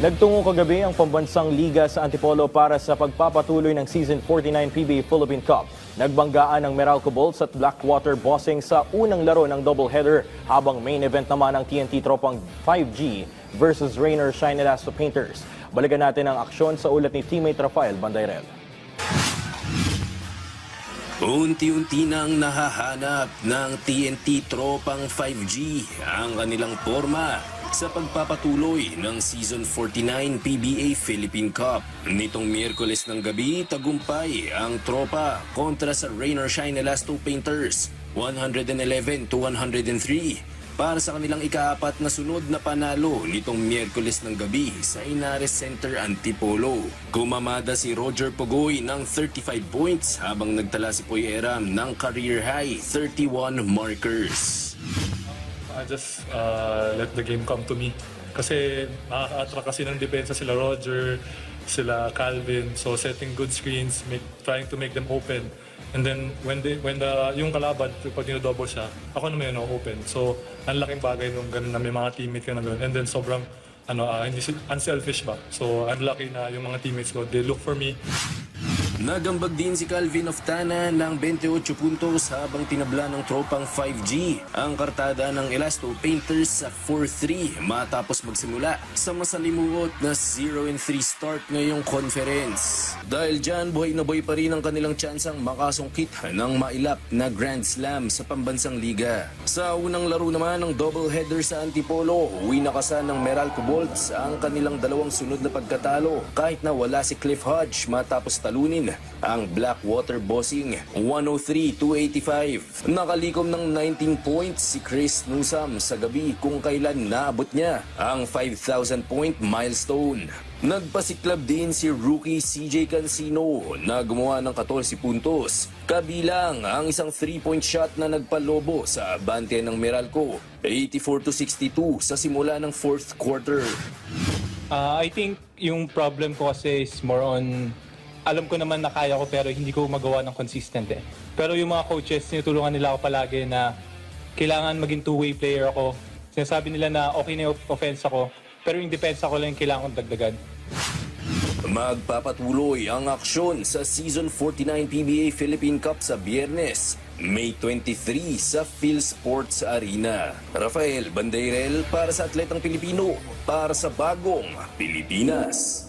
Nagtungo kagabi ang pambansang liga sa Antipolo para sa pagpapatuloy ng Season 49 PBA Philippine Cup. Nagbanggaan ang Meralco Bolts at Blackwater Bossing sa unang laro ng doubleheader habang main event naman ang TNT Tropang 5G versus Rainer Shine Elasto Painters. Balikan natin ang aksyon sa ulat ni teammate Rafael Bandayrel. Unti-unti nang nahahanap ng TNT Tropang 5G ang kanilang forma sa pagpapatuloy ng Season 49 PBA Philippine Cup. Nitong Miyerkules ng gabi, tagumpay ang tropa kontra sa Rainer Shine Elasto Painters 111-103 para sa kanilang ikaapat na sunod na panalo nitong Miyerkules ng gabi sa Inares Center, Antipolo. Kumamada si Roger Pugoy ng 35 points habang nagtala si Poy Eram ng career high 31 markers. I just let the game come to me. Kasi nakaka-attract kasi ng depensa sila Roger, sila Calvin. So setting good screens, trying to make them open. And then when yung kalaban, pag dino-double siya, ako naman yun open. So ang laking bagay nung ganun na may mga teammate ka na ganun. And then sobrang hindi unselfish ba. So I'm lucky na yung mga teammates ko, they look for me. Nagambag din si Calvin Oftana ng 28 puntos habang tinabla ng tropang 5G ang kartada ng Elasto Painters sa 4-3 matapos magsimula sa masalimuot na 0-3 start ngayong conference. Dahil dyan, buhay na buhay pa rin ang kanilang tsansang makasungkit ng mailap na Grand Slam sa pambansang liga. Sa unang laro naman ng doubleheader sa Antipolo, winakasan ng Meralco Bolts ang kanilang dalawang sunod na pagkatalo kahit na wala si Cliff Hodge matapos talunin ang Blackwater Bossing 103-85. Nakalikom ng 19 points si Chris Nusam sa gabi kung kailan naabot niya ang 5,000 point milestone. Nagpasiklab din si rookie CJ Cancino na gumawa ng 14 puntos. Kabilang ang isang 3-point shot na nagpalobo sa abante ng Meralco 84-62 sa simula ng fourth quarter. I think yung problem ko kasi is more on alam ko naman na kaya ko pero hindi ko magawa ng consistent eh. Pero yung mga coaches, tinutulungan nila ako palagi na kailangan maging two-way player ako. Sinasabi nila na okay na yung offense ako, pero yung defense ako lang yung kailangan kong dagdagan. Magpapatuloy ang aksyon sa Season 49 PBA Philippine Cup sa Biyernes, May 23 sa PhilSports Arena. Rafael Bandayrel para sa Atletang Pilipino, para sa Bagong Pilipinas.